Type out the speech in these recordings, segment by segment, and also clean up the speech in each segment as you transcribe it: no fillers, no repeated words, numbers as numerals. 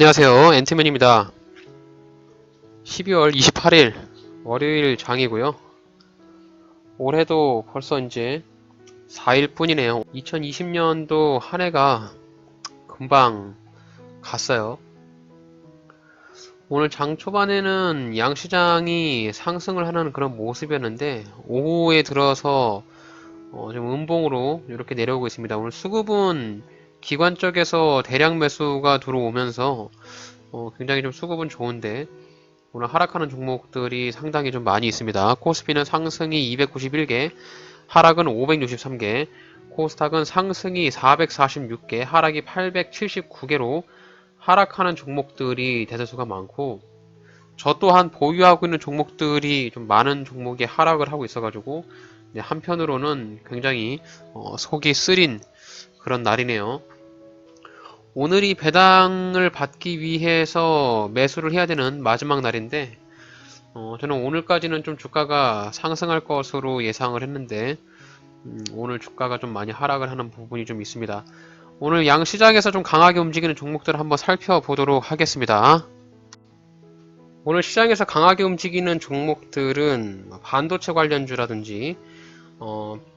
안녕하세요. 엔트맨입니다. 12월 28일 월요일 장이고요. 올해도 벌써 이제 4일 뿐이네요. 2020년도 한 해가 금방 갔어요. 오늘 장 초반에는 양시장이 상승을 하는 그런 모습이었는데 오후에 들어서 좀 음봉으로 이렇게 내려오고 있습니다. 오늘 수급은 기관 쪽에서 대량 매수가 들어오면서 굉장히 좀 수급은 좋은데 오늘 하락하는 종목들이 상당히 좀 많이 있습니다. 코스피는 상승이 291개, 하락은 563개, 코스닥은 상승이 446개, 하락이 879개로 하락하는 종목들이 대다수가 많고, 저 또한 보유하고 있는 종목들이 좀 많은 종목이 하락을 하고 있어가지고 한편으로는 굉장히 속이 쓰린 그런 날이네요. 오늘이 배당을 받기 위해서 매수를 해야 되는 마지막 날인데 저는 오늘까지는 좀 주가가 상승할 것으로 예상을 했는데 오늘 주가가 좀 많이 하락을 하는 부분이 좀 있습니다. 오늘 양시장에서 좀 강하게 움직이는 종목들을 한번 살펴보도록 하겠습니다. 오늘 시장에서 강하게 움직이는 종목들은 반도체 관련주라든지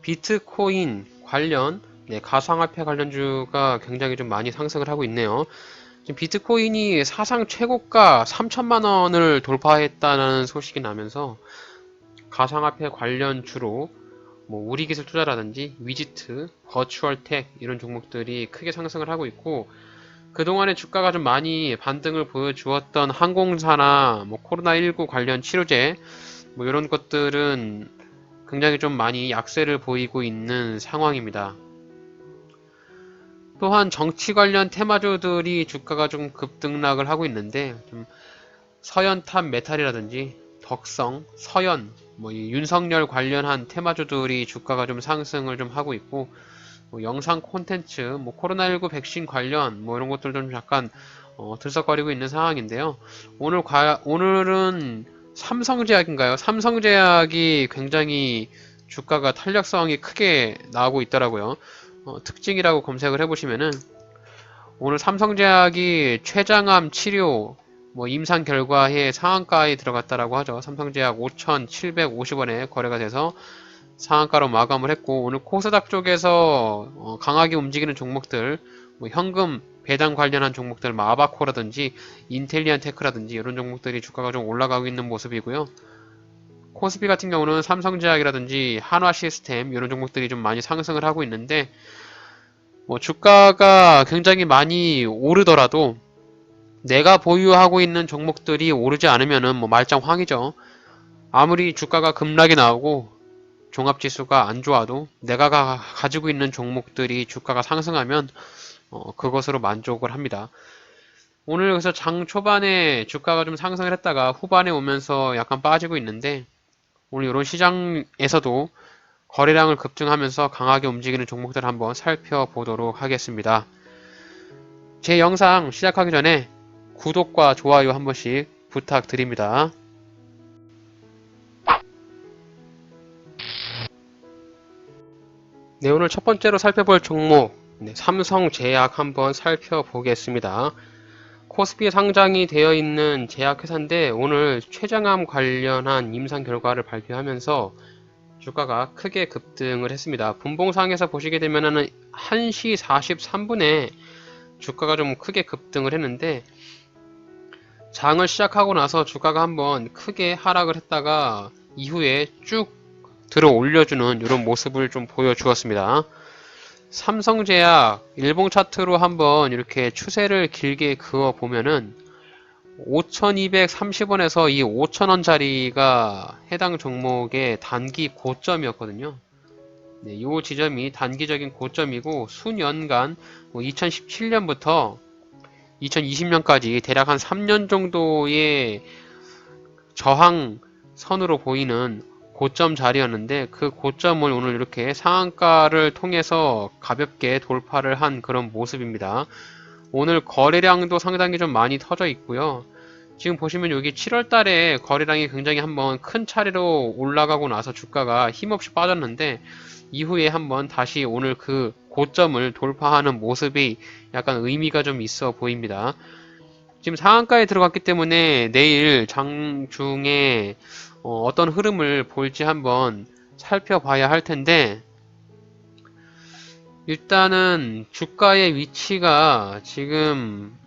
비트코인 관련 가상화폐 관련주가 굉장히 좀 많이 상승을 하고 있네요. 지금 비트코인이 사상 최고가 3천만 원을 돌파했다는 소식이 나면서 가상화폐 관련주로 우리기술 투자라든지 위지트, 버추얼텍 이런 종목들이 크게 상승을 하고 있고 그동안에 주가가 좀 많이 반등을 보여주었던 항공사나 코로나19 관련 치료제 이런 것들은 굉장히 좀 많이 약세를 보이고 있는 상황입니다. 또한 정치 관련 테마주들이 주가가 좀 급등락을 하고 있는데 좀 서현탑 메탈이라든지 덕성, 서현, 윤석열 관련한 테마주들이 주가가 좀 상승을 좀 하고 있고 영상 콘텐츠, 코로나19 백신 관련 이런 것들 좀 약간 들썩거리고 있는 상황인데요. 오늘은 삼성제약인가요? 삼성제약이 굉장히 주가가 탄력성이 크게 나오고 있더라고요. 특징이라고 검색을 해보시면은 오늘 삼성제약이 췌장암 치료 임상 결과에 상한가에 들어갔다라고 하죠. 삼성제약 5,750원에 거래가 돼서 상한가로 마감을 했고 오늘 코스닥 쪽에서 강하게 움직이는 종목들 현금 배당 관련한 종목들 아바코라든지 인텔리안테크라든지 이런 종목들이 주가가 좀 올라가고 있는 모습이고요. 코스피 같은 경우는 삼성제약이라든지 한화시스템 이런 종목들이 좀 많이 상승을 하고 있는데 주가가 굉장히 많이 오르더라도 내가 보유하고 있는 종목들이 오르지 않으면은 말짱황이죠. 아무리 주가가 급락이 나오고 종합지수가 안 좋아도 내가 가지고 있는 종목들이 주가가 상승하면 그것으로 만족을 합니다. 오늘 그래서 장 초반에 주가가 좀 상승을 했다가 후반에 오면서 약간 빠지고 있는데 오늘 이런 시장에서도 거래량을 급증하면서 강하게 움직이는 종목들 한번 살펴보도록 하겠습니다. 제 영상 시작하기 전에 구독과 좋아요 한 번씩 부탁드립니다. 네, 오늘 첫 번째로 살펴볼 종목 삼성제약 한번 살펴보겠습니다. 코스피에 상장이 되어 있는 제약회사인데 오늘 췌장암 관련한 임상 결과를 발표하면서 주가가 크게 급등을 했습니다. 분봉상에서 보시게 되면은 1시 43분에 주가가 좀 크게 급등을 했는데 장을 시작하고 나서 주가가 한번 크게 하락을 했다가 이후에 쭉 들어 올려주는 이런 모습을 좀 보여주었습니다. 삼성제약 일봉 차트로 한번 이렇게 추세를 길게 그어 보면은 5230원에서 이 5000원짜리가 해당 종목의 단기 고점이었거든요. 네, 이 지점이 단기적인 고점이고 수년간 2017년부터 2020년까지 대략 한 3년 정도의 저항선으로 보이는 고점 자리였는데 그 고점을 오늘 이렇게 상한가를 통해서 가볍게 돌파를 한 그런 모습입니다. 오늘 거래량도 상당히 좀 많이 터져 있고요. 지금 보시면 여기 7월달에 거래량이 굉장히 한번 큰 차례로 올라가고 나서 주가가 힘없이 빠졌는데 이후에 한번 다시 오늘 그 고점을 돌파하는 모습이 약간 의미가 좀 있어 보입니다. 지금 상한가에 들어갔기 때문에 내일 장중에 어떤 흐름을 볼지 한번 살펴봐야 할 텐데, 일단은 주가의 위치가 지금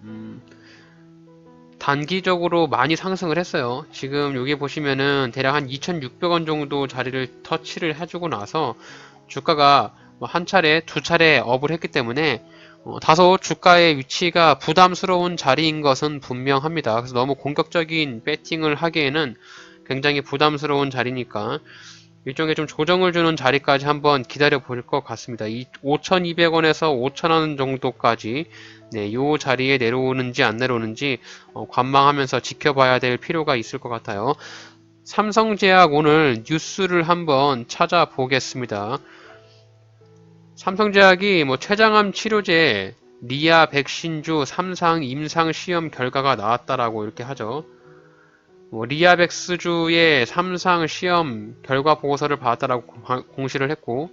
단기적으로 많이 상승을 했어요. 지금 여기 보시면은 대략 한 2,600원 정도 자리를 터치를 해주고 나서 주가가 한 차례, 두 차례 업을 했기 때문에 다소 주가의 위치가 부담스러운 자리인 것은 분명합니다. 그래서 너무 공격적인 배팅을 하기에는 굉장히 부담스러운 자리니까 일종의 좀 조정을 주는 자리까지 한번 기다려 볼 것 같습니다. 이 5,200원에서 5,000원 정도까지 요 자리에 내려오는지 안 내려오는지 관망하면서 지켜봐야 될 필요가 있을 것 같아요. 삼성제약 오늘 뉴스를 한번 찾아보겠습니다. 삼성제약이 췌장암 치료제 리아 백신주 3상 임상 시험 결과가 나왔다라고 이렇게 하죠. 리아백스주의 3상 시험 결과 보고서를 받았다라고 공시를 했고,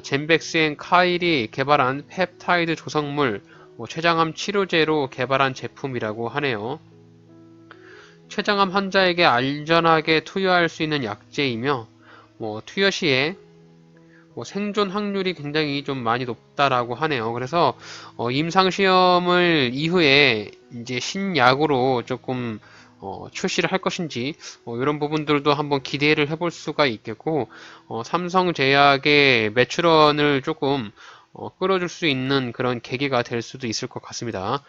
젠백스앤 카일이 개발한 펩타이드 조성물 췌장암 치료제로 개발한 제품이라고 하네요. 췌장암 환자에게 안전하게 투여할 수 있는 약제이며 투여 시에 생존 확률이 굉장히 좀 많이 높다라고 하네요. 그래서 임상시험을 이후에 이제 신약으로 조금 출시를 할 것인지 이런 부분들도 한번 기대를 해볼 수가 있겠고, 삼성제약의 매출원을 조금 끌어줄 수 있는 그런 계기가 될 수도 있을 것 같습니다.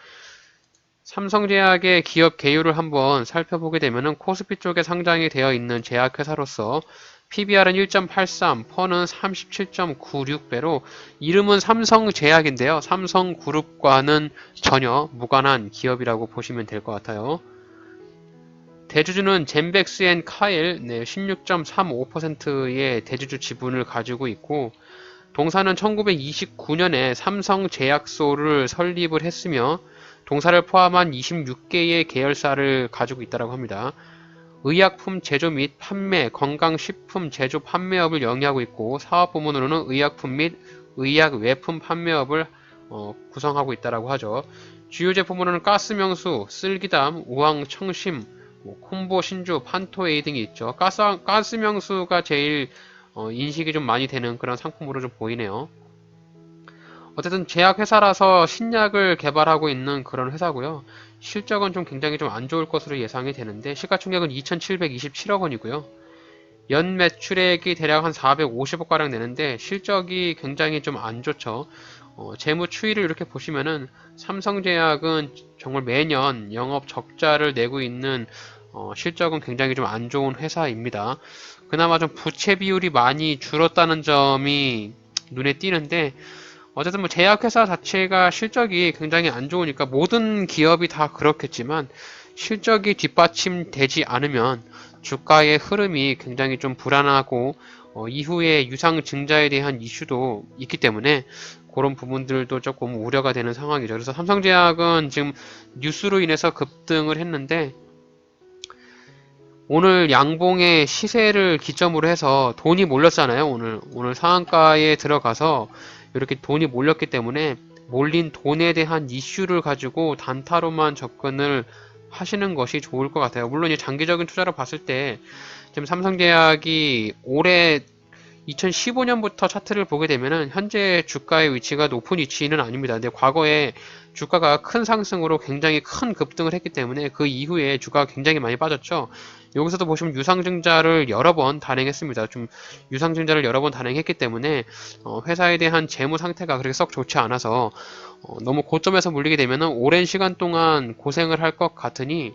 삼성제약의 기업 개요를 한번 살펴보게 되면은 코스피 쪽에 상장이 되어 있는 제약회사로서 PBR은 1.83, 퍼는 37.96배로 이름은 삼성제약인데요. 삼성그룹과는 전혀 무관한 기업이라고 보시면 될 것 같아요. 대주주는 젠백스앤 카일 16.35%의 대주주 지분을 가지고 있고, 동사는 1929년에 삼성제약소를 설립을 했으며 동사를 포함한 26개의 계열사를 가지고 있다고 합니다. 의약품 제조 및 판매, 건강식품 제조 판매업을 영위하고 있고, 사업부문으로는 의약품 및 의약외품 판매업을 구성하고 있다고 하죠. 주요 제품으로는 가스명수, 쓸기담, 우황, 청심, 콤보, 신주, 판토에이 등이 있죠. 가스명수가 제일 인식이 좀 많이 되는 그런 상품으로 좀 보이네요. 어쨌든 제약회사라서 신약을 개발하고 있는 그런 회사고요. 실적은 좀 굉장히 좀 안 좋을 것으로 예상이 되는데 시가총액은 2,727억 원이고요. 연 매출액이 대략 한 450억가량 되는데 실적이 굉장히 좀 안 좋죠. 재무 추이를 이렇게 보시면은 삼성제약은 정말 매년 영업 적자를 내고 있는 실적은 굉장히 좀 안 좋은 회사입니다. 그나마 좀 부채 비율이 많이 줄었다는 점이 눈에 띄는데, 어쨌든 제약회사 자체가 실적이 굉장히 안 좋으니까 모든 기업이 다 그렇겠지만 실적이 뒷받침되지 않으면 주가의 흐름이 굉장히 좀 불안하고 이후에 유상증자에 대한 이슈도 있기 때문에 그런 부분들도 조금 우려가 되는 상황이죠. 그래서 삼성제약은 지금 뉴스로 인해서 급등을 했는데, 오늘 양봉의 시세를 기점으로 해서 돈이 몰렸잖아요. 오늘 상한가에 들어가서 이렇게 돈이 몰렸기 때문에 몰린 돈에 대한 이슈를 가지고 단타로만 접근을 하시는 것이 좋을 것 같아요. 물론 이 장기적인 투자로 봤을 때 지금 삼성제약이 올해 2015년부터 차트를 보게 되면은 현재 주가의 위치가 높은 위치는 아닙니다. 근데 과거에 주가가 큰 상승으로 굉장히 큰 급등을 했기 때문에 그 이후에 주가가 굉장히 많이 빠졌죠. 여기서도 보시면 유상증자를 여러 번 단행했습니다. 좀 유상증자를 여러 번 단행했기 때문에 회사에 대한 재무 상태가 그렇게 썩 좋지 않아서 너무 고점에서 물리게 되면은 오랜 시간 동안 고생을 할 것 같으니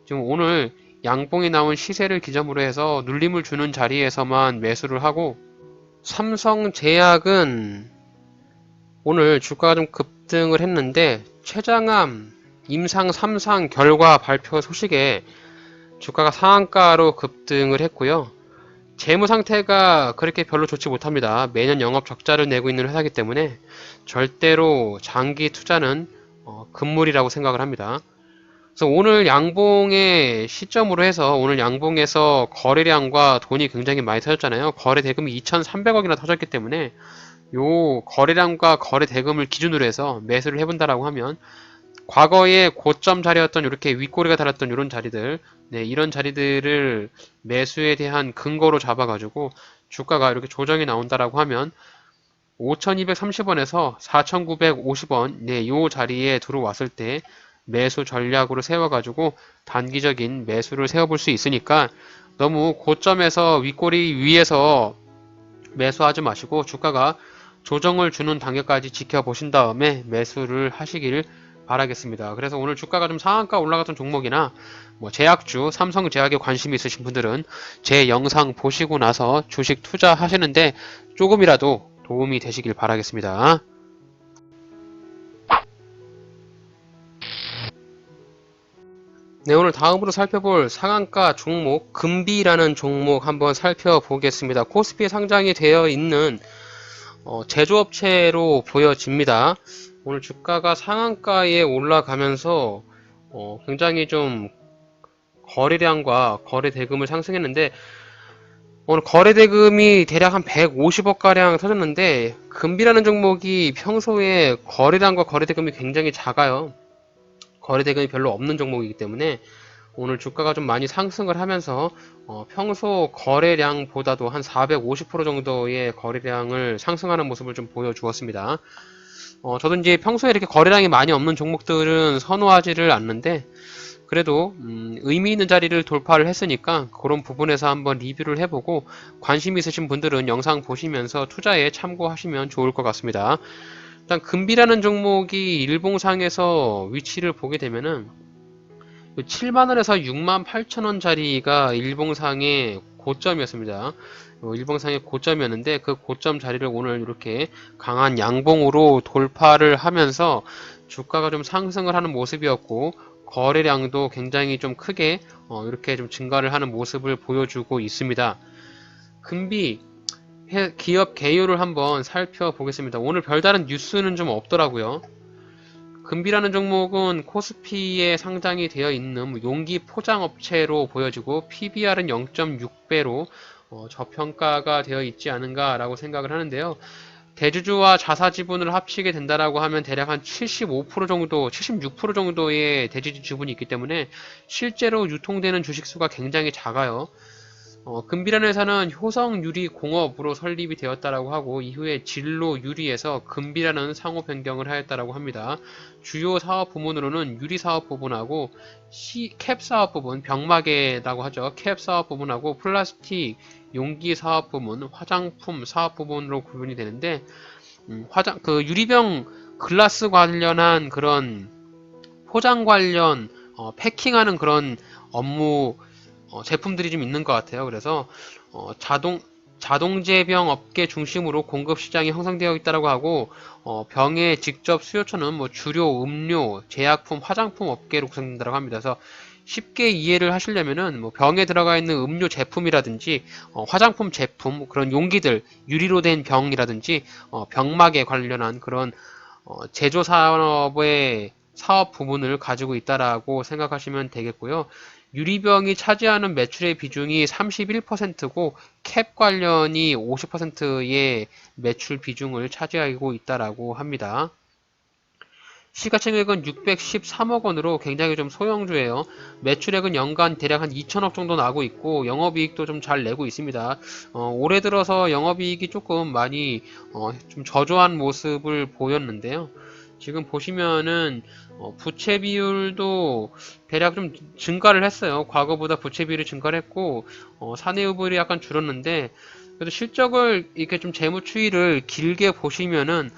지금 오늘 양봉이 나온 시세를 기점으로 해서 눌림을 주는 자리에서만 매수를 하고, 삼성제약은 오늘 주가가 좀 급등을 했는데 췌장암 임상 3상 결과 발표 소식에 주가가 상한가로 급등을 했고요. 재무 상태가 그렇게 별로 좋지 못합니다. 매년 영업 적자를 내고 있는 회사이기 때문에 절대로 장기 투자는 금물이라고 생각을 합니다. 그래서 오늘 양봉의 시점으로 해서 오늘 양봉에서 거래량과 돈이 굉장히 많이 터졌잖아요. 거래 대금이 2,300억이나 터졌기 때문에 요 거래량과 거래 대금을 기준으로 해서 매수를 해본다라고 하면 과거에 고점 자리였던 이렇게 윗꼬리가 달았던 이런 자리들, 네, 이런 자리들을 매수에 대한 근거로 잡아가지고 주가가 이렇게 조정이 나온다라고 하면 5,230원에서 4,950원, 네, 요 자리에 들어왔을 때 매수 전략으로 세워가지고 단기적인 매수를 세워볼 수 있으니까 너무 고점에서 윗꼬리 위에서 매수하지 마시고 주가가 조정을 주는 단계까지 지켜보신 다음에 매수를 하시길 바라겠습니다. 그래서 오늘 주가가 좀 상한가 올라갔던 종목이나 뭐 제약주, 삼성제약에 관심이 있으신 분들은 제 영상 보시고 나서 주식 투자하시는데 조금이라도 도움이 되시길 바라겠습니다. 네, 오늘 다음으로 살펴볼 상한가 종목 금비라는 종목 한번 살펴보겠습니다. 코스피에 상장이 되어 있는 제조업체로 보여집니다. 오늘 주가가 상한가에 올라가면서 굉장히 좀 거래량과 거래 대금을 상승했는데 오늘 거래 대금이 대략 한 150억가량 터졌는데 금비라는 종목이 평소에 거래량과 거래 대금이 굉장히 작아요. 거래 대금이 별로 없는 종목이기 때문에 오늘 주가가 좀 많이 상승을 하면서 평소 거래량보다도 한 450% 정도의 거래량을 상승하는 모습을 좀 보여주었습니다. 저도 이제 평소에 이렇게 거래량이 많이 없는 종목들은 선호하지를 않는데 그래도 의미 있는 자리를 돌파를 했으니까 그런 부분에서 한번 리뷰를 해보고 관심 있으신 분들은 영상 보시면서 투자에 참고하시면 좋을 것 같습니다. 일단 금비라는 종목이 일봉상에서 위치를 보게 되면은 7만원에서 68,000원짜리가 일봉상의 고점이었습니다. 일봉상의 고점이었는데 그 고점 자리를 오늘 이렇게 강한 양봉으로 돌파를 하면서 주가가 좀 상승을 하는 모습이었고 거래량도 굉장히 좀 크게 이렇게 좀 증가를 하는 모습을 보여주고 있습니다. 금비 기업 개요를 한번 살펴보겠습니다. 오늘 별다른 뉴스는 좀 없더라고요. 금비라는 종목은 코스피에 상장이 되어 있는 용기 포장업체로 보여지고 PBR은 0.6배로 저평가가 되어 있지 않은가 라고 생각을 하는데요. 대주주와 자사지분을 합치게 된다라고 하면 대략 한 75% 정도, 76% 정도의 대주주 지분이 있기 때문에 실제로 유통되는 주식수가 굉장히 작아요. 금비라는 회사는 효성유리공업으로 설립이 되었다라고 하고 이후에 진로유리에서 금비라는 상호 변경을 하였다라고 합니다. 주요 사업 부문으로는 유리 사업 부분하고 캡 사업 부분, 병마개라고 하죠. 캡 사업 부분하고 플라스틱 용기 사업 부문, 화장품 사업 부분으로 구분이 되는데 그 유리병 글라스 관련한 그런 포장 관련 패킹하는 그런 업무 제품들이 좀 있는 것 같아요. 그래서 자동제병 업계 중심으로 공급 시장이 형성되어 있다고 하고 병의 직접 수요처는 뭐 주료, 음료, 제약품, 화장품 업계로 구성된다고 합니다. 그래서 쉽게 이해를 하시려면은 뭐 병에 들어가 있는 음료 제품이라든지 화장품 제품 그런 용기들 유리로 된 병이라든지 병막에 관련한 그런 제조 산업의 사업 부문을 가지고 있다라고 생각하시면 되겠고요. 유리병이 차지하는 매출의 비중이 31%고 캡 관련이 50%의 매출 비중을 차지하고 있다라고 합니다. 시가총액은 613억 원으로 굉장히 좀 소형주예요. 매출액은 연간 대략 한 2천억 정도 나고 있고 영업이익도 좀 잘 내고 있습니다. 올해 들어서 영업이익이 조금 많이 좀 저조한 모습을 보였는데요. 지금 보시면은 부채 비율도 대략 좀 증가를 했어요. 과거보다 부채 비율이 증가를 했고 사내유불이 약간 줄었는데 그래도 실적을 이렇게 좀 재무 추이를 길게 보시면은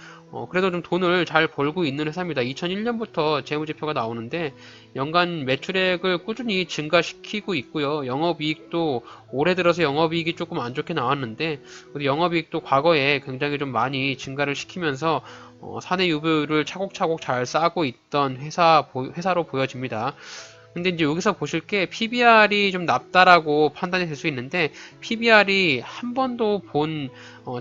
그래도 좀 돈을 잘 벌고 있는 회사입니다. 2001년부터 재무제표가 나오는데 연간 매출액을 꾸준히 증가시키고 있고요. 영업이익도 올해 들어서 영업이익이 조금 안 좋게 나왔는데 그래도 영업이익도 과거에 굉장히 좀 많이 증가를 시키면서 사내 유보율을 차곡차곡 잘 쌓고 있던 회사로 보여집니다. 근데 이제 여기서 보실 게 PBR이 좀 낮다라고 판단이 될 수 있는데 PBR이 한 번도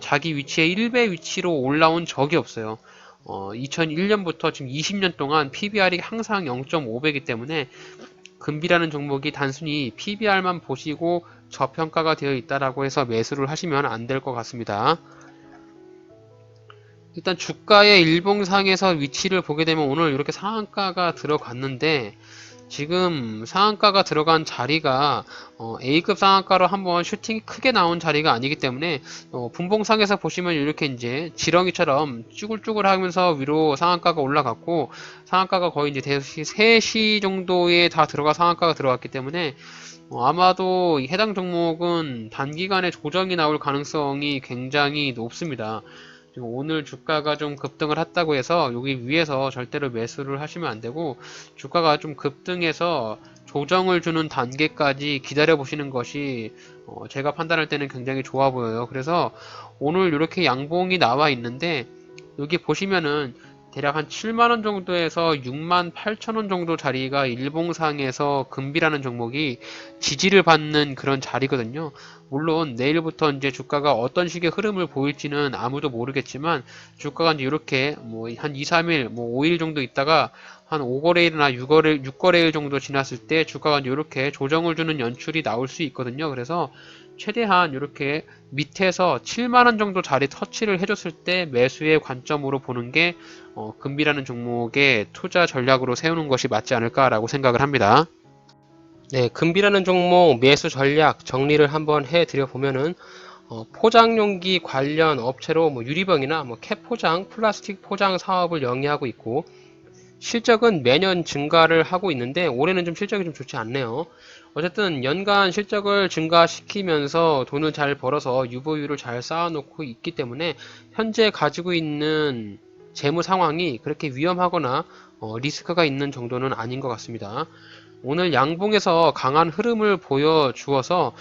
자기 위치의 1배 위치로 올라온 적이 없어요. 2001년부터 지금 20년 동안 PBR이 항상 0.5배이기 때문에 금비라는 종목이 단순히 PBR만 보시고 저평가가 되어 있다라고 해서 매수를 하시면 안 될 것 같습니다. 일단 주가의 일봉상에서 위치를 보게 되면 오늘 이렇게 상한가가 들어갔는데 지금 상한가가 들어간 자리가 A급 상한가로 한번 슈팅이 크게 나온 자리가 아니기 때문에 분봉상에서 보시면 이렇게 이제 지렁이처럼 쭈글쭈글 하면서 위로 상한가가 올라갔고 상한가가 거의 이제 3시 정도에 다 들어가 상한가가 들어갔기 때문에 아마도 이 해당 종목은 단기간에 조정이 나올 가능성이 굉장히 높습니다. 지금 오늘 주가가 좀 급등을 했다고 해서 여기 위에서 절대로 매수를 하시면 안 되고 주가가 좀 급등해서 조정을 주는 단계까지 기다려 보시는 것이 제가 판단할 때는 굉장히 좋아 보여요. 그래서 오늘 이렇게 양봉이 나와 있는데 여기 보시면은 대략 한 7만원 정도에서 6만 8천원 정도 자리가 일봉상에서 금비라는 종목이 지지를 받는 그런 자리거든요. 물론 내일부터 이제 주가가 어떤 식의 흐름을 보일지는 아무도 모르겠지만 주가가 이제 이렇게 뭐 한 2, 3일, 뭐 5일 정도 있다가 한 5거래일이나 6거래일 정도 지났을 때 주가가 이제 이렇게 조정을 주는 연출이 나올 수 있거든요. 그래서 최대한 이렇게 밑에서 7만원 정도 자리 터치를 해줬을 때 매수의 관점으로 보는 게 금비라는 종목의 투자 전략으로 세우는 것이 맞지 않을까라고 생각을 합니다. 네, 금비라는 종목 매수 전략 정리를 한번 해드려 보면은 포장용기 관련 업체로 뭐 유리병이나 뭐 캡 포장, 플라스틱 포장 사업을 영위하고 있고 실적은 매년 증가를 하고 있는데 올해는 좀 실적이 좀 좋지 않네요. 어쨌든 연간 실적을 증가시키면서 돈을 잘 벌어서 유보율을 잘 쌓아놓고 있기 때문에 현재 가지고 있는 재무 상황이 그렇게 위험하거나 리스크가 있는 정도는 아닌 것 같습니다. 오늘 양봉에서 강한 흐름을 보여주어서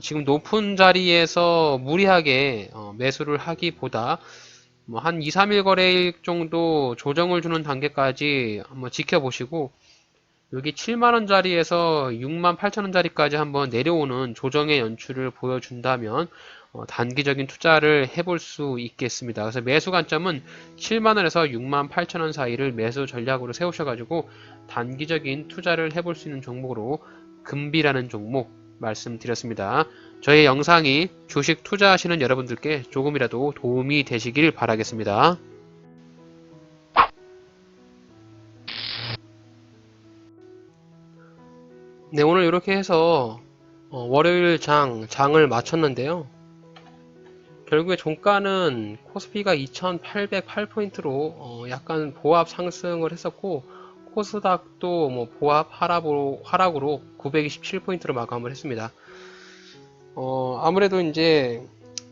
지금 높은 자리에서 무리하게 매수를 하기보다 뭐 한 2, 3일 거래일 정도 조정을 주는 단계까지 한번 지켜보시고 여기 7만원짜리에서 6만 8천원짜리까지 한번 내려오는 조정의 연출을 보여준다면 단기적인 투자를 해볼 수 있겠습니다. 그래서 매수 관점은 7만원에서 6만 8천원 사이를 매수 전략으로 세우셔가지고 단기적인 투자를 해볼 수 있는 종목으로 금비라는 종목 말씀드렸습니다. 저희 영상이 주식 투자하시는 여러분들께 조금이라도 도움이 되시길 바라겠습니다. 네, 오늘 이렇게 해서 월요일 장을 마쳤는데요. 결국에 종가는 코스피가 2808포인트로 약간 보합 상승을 했었고 코스닥도 뭐 보합 하락으로 927포인트로 마감을 했습니다. 아무래도 이제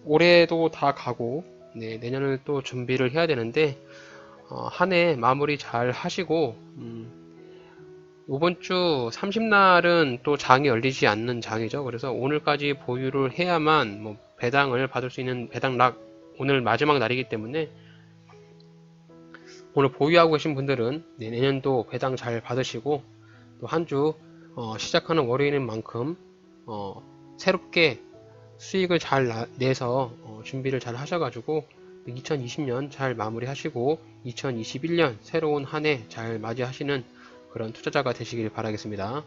올해도 다 가고 내년을 또 준비를 해야 되는데 한 해 마무리 잘 하시고 이번 주 30날은 또 장이 열리지 않는 장이죠. 그래서 오늘까지 보유를 해야만 뭐 배당을 받을 수 있는 배당락 오늘 마지막 날이기 때문에 오늘 보유하고 계신 분들은 내년도 배당 잘 받으시고 또 한 주 시작하는 월요일인 만큼 새롭게 수익을 잘 내서 준비를 잘 하셔가지고 2020년 잘 마무리하시고 2021년 새로운 한 해 잘 맞이하시는 그런 투자자가 되시길 바라겠습니다.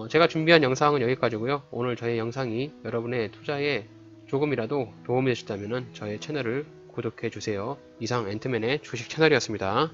제가 준비한 영상은 여기까지고요. 오늘 저의 영상이 여러분의 투자에 조금이라도 도움이 되셨다면 저의 채널을 구독해 주세요. 이상 앤트맨의 주식 채널이었습니다.